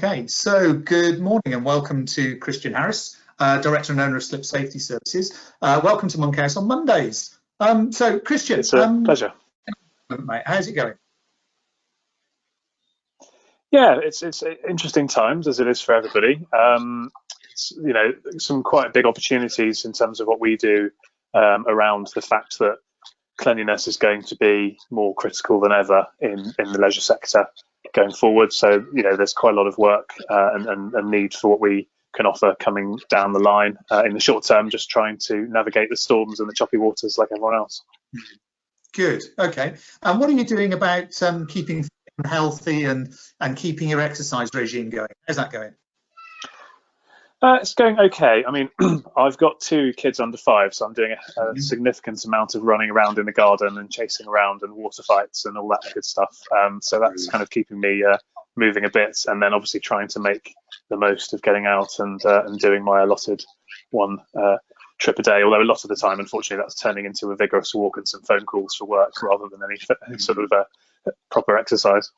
Okay, so good morning and welcome to Christian Harris, Director and Owner of Slip Safety Services. Welcome to Monkhouse on Mondays. So Christian, it's a pleasure. Mate, how's it going? Yeah, it's interesting times, as it is for everybody. Some quite big opportunities in terms of what we do around the fact that cleanliness is going to be more critical than ever in the leisure sector going forward. So, there's quite a lot of work and need for what we can offer coming down the line in the short term, just trying to navigate the storms and the choppy waters like everyone else. Good. Okay. And what are you doing about keeping healthy and keeping your exercise regime going? How's that going? It's going okay. I mean, I've got 2 kids under 5, so I'm doing a significant amount of running around in the garden and chasing around and water fights and all that good stuff. So that's kind of keeping me moving a bit, and then obviously trying to make the most of getting out and doing my allotted one trip a day. Although a lot of the time, unfortunately, that's turning into a vigorous walk and some phone calls for work rather than any sort of proper exercise.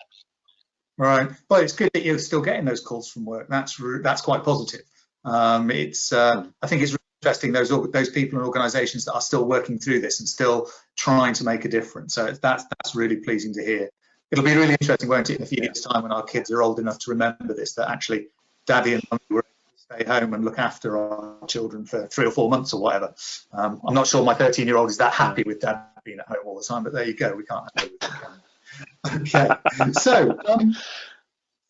Right. Well, it's good that you're still getting those calls from work. That's quite positive. I think it's really interesting those people and organisations that are still working through this and still trying to make a difference. So that's really pleasing to hear. It'll be really interesting, won't it, in a few years' time when our kids are old enough to remember this, that actually Daddy and Mummy were able to stay home and look after our children for 3 or 4 months or whatever. I'm not sure my 13-year-old is that happy with Dad being at home all the time, but there you go. We can't have it. Okay. So.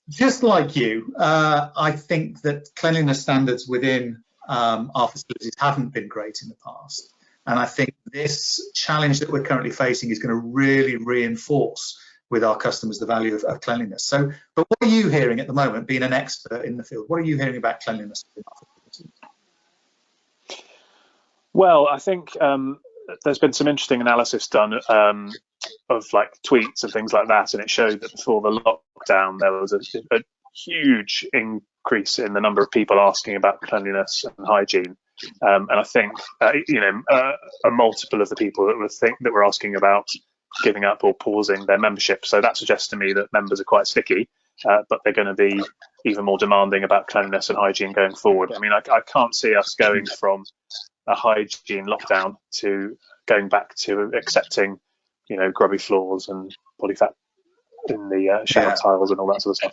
Just like you, I think that cleanliness standards within our facilities haven't been great in the past. And I think this challenge that we're currently facing is going to really reinforce with our customers the value of cleanliness. So, but what are you hearing at the moment, being an expert in the field? What are you hearing about cleanliness in our facilities? Well, I think there's been some interesting analysis done of like tweets and things like that, and it showed that before the lockdown there was a huge increase in the number of people asking about cleanliness and hygiene, and I think a multiple of the people that were asking about giving up or pausing their membership. So that suggests to me that members are quite sticky, but they're going to be even more demanding about cleanliness and hygiene going forward. I mean, I can't see us going from a hygiene lockdown to going back to accepting grubby floors and body fat in the shower tiles and all that sort of stuff.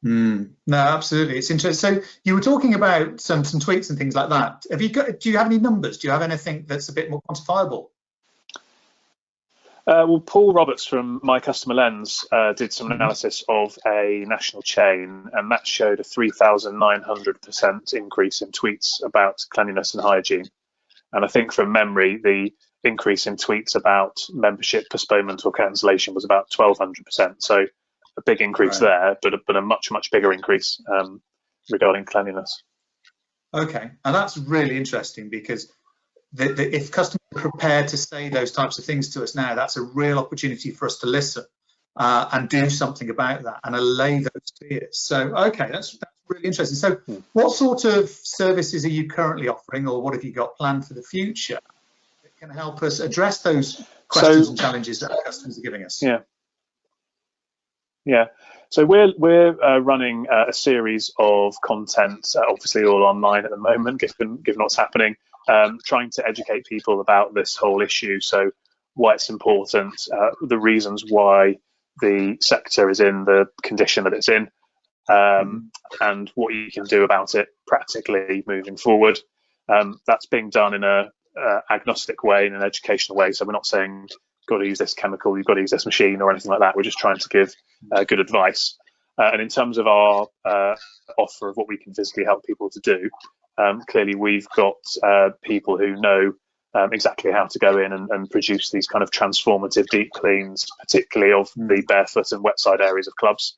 No, absolutely. It's interesting. So you were talking about some tweets and things like that. Do you have any numbers? Do you have anything that's a bit more quantifiable? Well, Paul Roberts from My Customer Lens did some analysis of a national chain, and that showed a 3,900% increase in tweets about cleanliness and hygiene. And I think from memory, the increase in tweets about membership postponement or cancellation was about 1,200%. So a big increase there, but a much bigger increase regarding cleanliness. Okay, and that's really interesting because if customers are prepared to say those types of things to us now, that's a real opportunity for us to listen and do something about that and allay those fears. So, okay, that's really interesting. So what sort of services are you currently offering, or what have you got planned for the future that can help us address those questions and challenges that our customers are giving us? Yeah. So we're running a series of content, obviously all online at the moment, given what's happening, trying to educate people about this whole issue. So why it's important, the reasons why the sector is in the condition that it's in, and what you can do about it practically moving forward. That's being done in a agnostic way, in an educational way. So we're not saying got to use this chemical, you've got to use this machine or anything like that. We're just trying to give good advice. And in terms of our offer of what we can physically help people to do, clearly we've got people who know exactly how to go in and produce these kind of transformative deep cleans, particularly of the barefoot and wet side areas of clubs.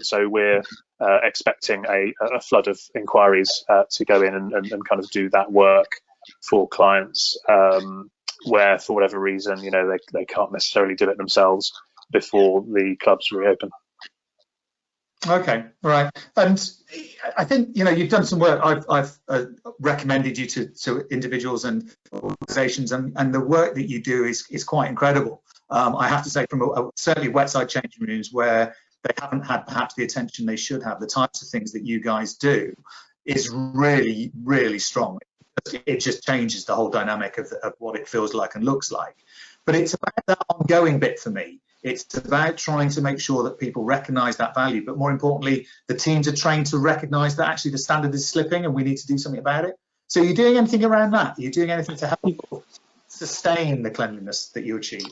So we're expecting a flood of inquiries to go in and kind of do that work for clients where, for whatever reason, they can't necessarily do it themselves before the clubs reopen. Okay, right. And I think you've done some work. I've recommended you to individuals and organisations, and the work that you do is quite incredible. I have to say, from certainly wet side changing rooms where they haven't had perhaps the attention they should have. The types of things that you guys do is really, really strong. It just changes the whole dynamic of what it feels like and looks like. But it's about that ongoing bit for me. It's about trying to make sure that people recognise that value, but more importantly, the teams are trained to recognise that actually the standard is slipping and we need to do something about it. So are you doing anything around that? Are you doing anything to help sustain the cleanliness that you achieve?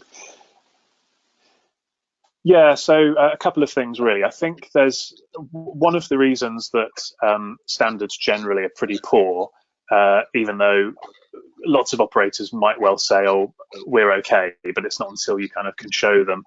Yeah, so a couple of things really. I think there's one of the reasons that standards generally are pretty poor, even though lots of operators might well say, oh, we're okay, but it's not until you kind of can show them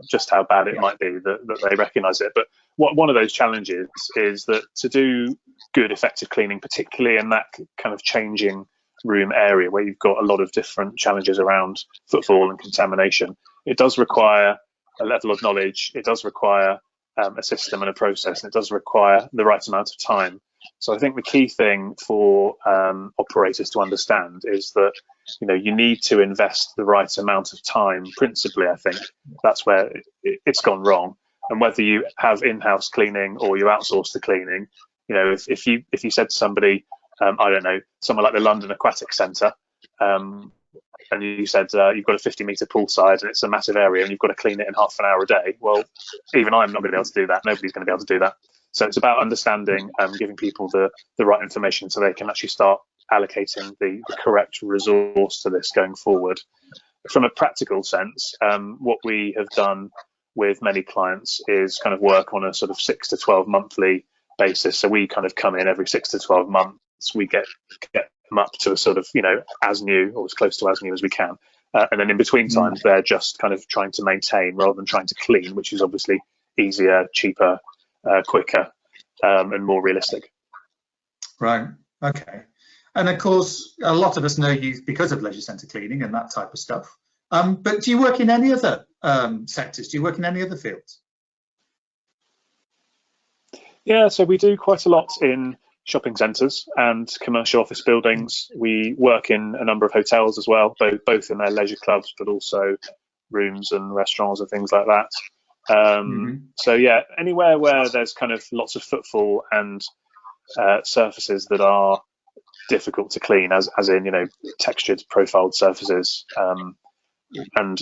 just how bad it might be that they recognise it. But one of those challenges is that to do good, effective cleaning, particularly in that kind of changing room area where you've got a lot of different challenges around footfall and contamination, it does require a level of knowledge, it does require a system and a process, and it does require the right amount of time. So I think the key thing for operators to understand is that you need to invest the right amount of time. Principally, I think that's where it's gone wrong. And whether you have in-house cleaning or you outsource the cleaning, if you said to somebody, I don't know, somewhere like the London Aquatic Centre, and you said you've got a 50-metre poolside and it's a massive area and you've got to clean it in half an hour a day, well, even I'm not going to be able to do that. Nobody's going to be able to do that. So it's about understanding and giving people the right information so they can actually start allocating the correct resource to this going forward. From a practical sense, what we have done with many clients is kind of work on a sort of 6 to 12 monthly basis. So we kind of come in every 6 to 12 months, we get them up to a sort of, as new or as close to as new as we can. And then in between times, they're just kind of trying to maintain rather than trying to clean, which is obviously easier, cheaper, quicker, and more realistic. Right. Okay. And of course, a lot of us know you because of leisure centre cleaning and that type of stuff. But do you work in any other sectors? Do you work in any other fields? Yeah, so we do quite a lot in shopping centres and commercial office buildings. We work in a number of hotels as well, both in their leisure clubs, but also rooms and restaurants and things like that. So yeah, anywhere where there's kind of lots of footfall and surfaces that are difficult to clean, as in textured, profiled surfaces, and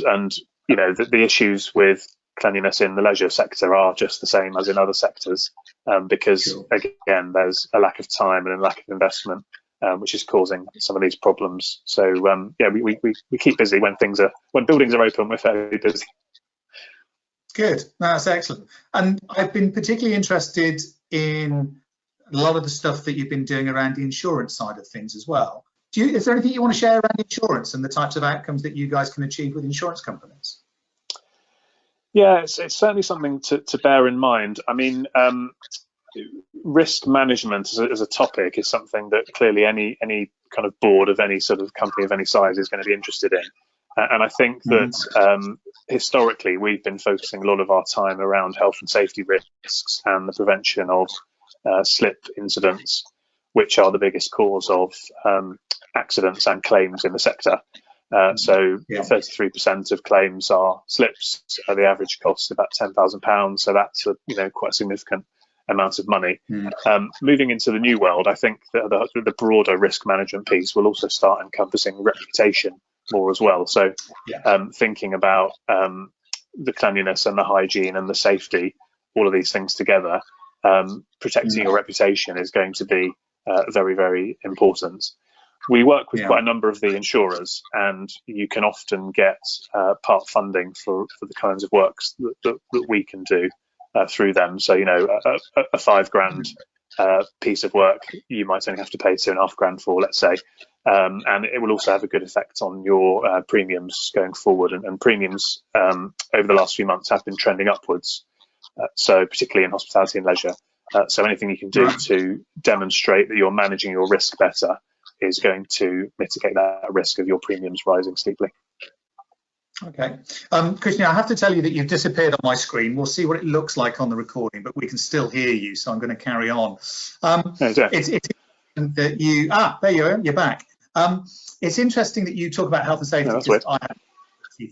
the issues with cleanliness in the leisure sector are just the same as in other sectors, because again, there's a lack of time and a lack of investment, which is causing some of these problems. So yeah, we keep busy when buildings are open. We're fairly busy. Good, that's excellent. And I've been particularly interested in a lot of the stuff that you've been doing around the insurance side of things as well. Is there anything you want to share around insurance and the types of outcomes that you guys can achieve with insurance companies? Yeah, it's certainly something to bear in mind. I mean, risk management as a topic is something that clearly any kind of board of any sort of company of any size is going to be interested in. And I think that historically we've been focusing a lot of our time around health and safety risks and the prevention of slip incidents, which are the biggest cause of accidents and claims in the sector. So 33% of claims are slips. The average cost about £10,000. So that's quite a significant amount of money. Moving into the new world, I think that the broader risk management piece will also start encompassing reputation more as well. So thinking about the cleanliness and the hygiene and the safety, all of these things together, protecting your reputation is going to be very, very important. We work with quite a number of the insurers, and you can often get part funding for the kinds of works that we can do through them. So, a £5,000 piece of work, you might only have to pay £2,500 for, let's say. And it will also have a good effect on your premiums going forward. And premiums over the last few months have been trending upwards. So particularly in hospitality and leisure. So anything you can do to demonstrate that you're managing your risk better is going to mitigate that risk of your premiums rising steeply. Okay. Christian, I have to tell you that you've disappeared on my screen. We'll see what it looks like on the recording, but we can still hear you, so I'm going to carry on. It's that you, there you are, you're back. It's interesting that you talk about health and safety, because I have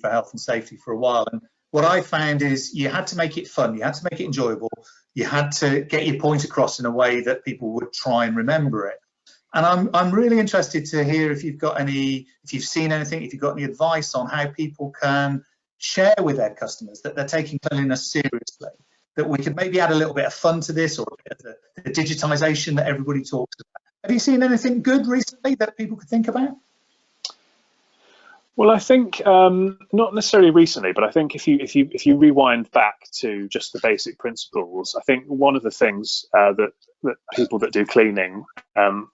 for health and safety for a while, and what I found is you had to make it fun, you had to make it enjoyable, you had to get your point across in a way that people would try and remember it. And I'm really interested to hear if you've got any, if you've seen anything, if you've got any advice on how people can share with their customers that they're taking cleanliness seriously, that we could maybe add a little bit of fun to this, or a bit of the digitization that everybody talks about. Have you seen anything good recently that people could think about? Well, I think not necessarily recently, but I think if you rewind back to just the basic principles, I think one of the things that people that do cleaning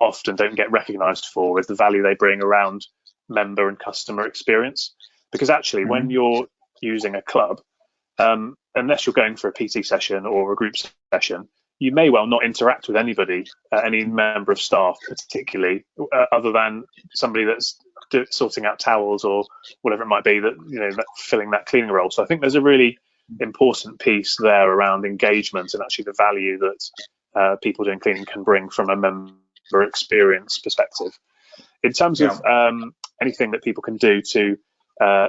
often don't get recognised for is the value they bring around member and customer experience. Because actually, when you're using a club, unless you're going for a PT session or a group session, you may well not interact with anybody, any member of staff particularly, other than somebody that's sorting out towels or whatever it might be, that, you know, filling that cleaning role. So I think there's a really important piece there around engagement and actually the value that people doing cleaning can bring from a member experience perspective. In terms of anything that people can do to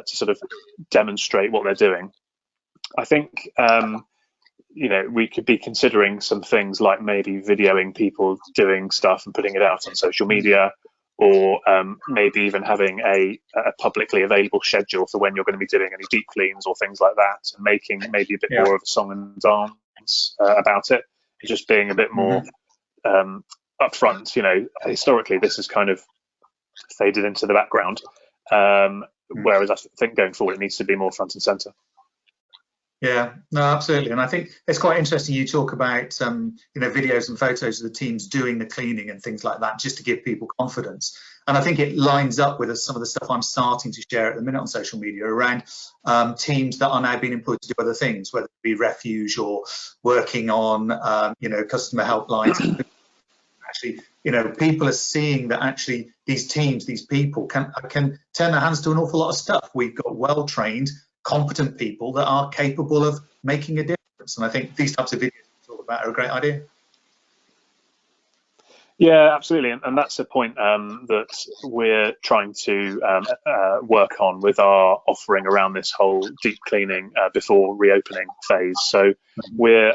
sort of demonstrate what they're doing, I think you know, we could be considering some things like maybe videoing people doing stuff and putting it out on social media, or maybe even having a publicly available schedule for when you're going to be doing any deep cleans or things like that, and making maybe a bit more of a song and dance about it, just being a bit more upfront. You know, historically this has kind of faded into the background, whereas I think going forward it needs to be more front and center. Yeah, no, absolutely. And I think it's quite interesting you talk about, you know, videos and photos of the teams doing the cleaning and things like that, just to give people confidence. And I think it lines up with some of the stuff I'm starting to share at the minute on social media around teams that are now being employed to do other things, whether it be refuge or working on, you know, customer helplines. Actually, you know, people are seeing that actually these teams, these people can turn their hands to an awful lot of stuff. We've got well-trained, competent people that are capable of making a difference, and I think these types of videos we talk about are a great idea. Yeah, absolutely, and that's a point that we're trying to work on with our offering around this whole deep cleaning before reopening phase. So we're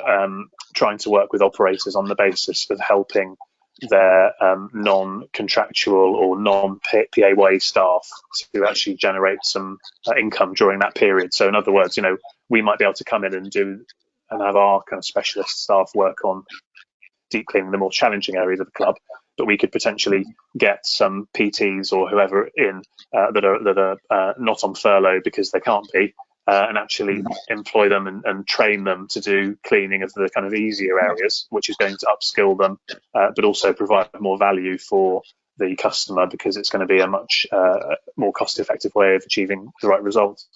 trying to work with operators on the basis of helping their non-contractual or non-PAYE staff to actually generate some income during that period. So in other words, you know, we might be able to come in and have our kind of specialist staff work on deep cleaning the more challenging areas of the club, but we could potentially get some PTs or whoever in that are not on furlough because they can't be, and actually employ them and train them to do cleaning of the kind of easier areas, which is going to upskill them, but also provide more value for the customer, because it's going to be a much more cost-effective way of achieving the right results.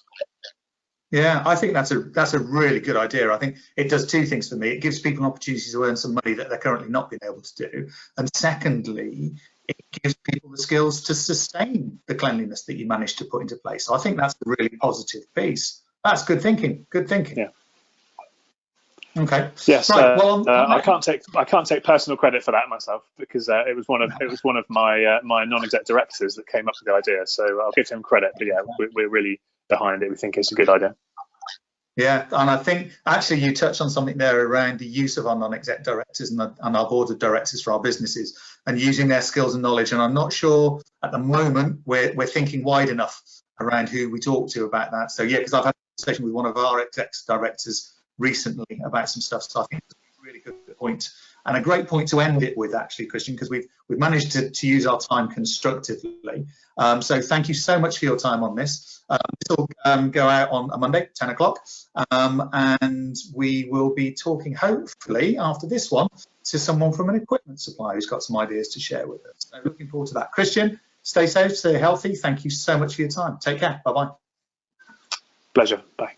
Yeah, I think that's a really good idea. I think it does two things for me. It gives people an opportunity to earn some money that they're currently not being able to do, and secondly, it gives people the skills to sustain the cleanliness that you managed to put into place. So I think that's a really positive piece. That's good thinking. Good thinking. Yeah. Okay. Yes. Right. Well, I can't take personal credit for that myself, because it was one of my my non-exec directors that came up with the idea. So I'll give him credit. But yeah, we're really behind it. We think it's a good idea. Yeah, and I think actually you touched on something there around the use of our non-exec directors and our board of directors for our businesses, and using their skills and knowledge. And I'm not sure at the moment we're thinking wide enough around who we talk to about that. So yeah, because I've had a conversation with one of our exec directors recently about some stuff. So I think it's a really good point, and a great point to end it with, actually, Christian, because we've managed to use our time constructively. So thank you so much for your time on this. This will go out on a Monday, 10 o'clock, and we will be talking, hopefully, after this one, to someone from an equipment supplier who's got some ideas to share with us. So looking forward to that. Christian, stay safe, stay healthy. Thank you so much for your time. Take care. Bye-bye. Pleasure. Bye.